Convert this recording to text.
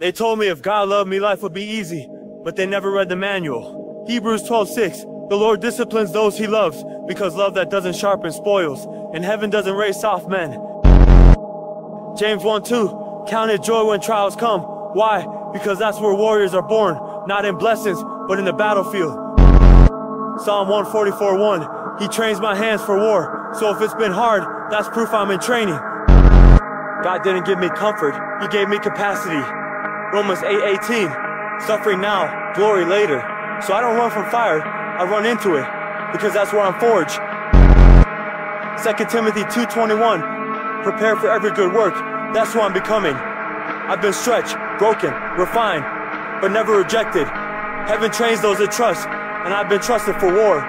They told me if God loved me, life would be easy, but they never read the manual. Hebrews 12:6, the Lord disciplines those he loves, because love that doesn't sharpen spoils, and heaven doesn't raise soft men. James 1:2, count it joy when trials come. Why? Because that's where warriors are born, not in blessings, but in the battlefield. Psalm 144:1, he trains my hands for war, so if it's been hard, that's proof I'm in training. God didn't give me comfort, he gave me capacity. Romans 8:18, suffering now, glory later. So I don't run from fire, I run into it, because that's where I'm forged. 2 Timothy 2:21, prepare for every good work, that's who I'm becoming. I've been stretched, broken, refined, but never rejected. Heaven trains those that trust, and I've been trusted for war.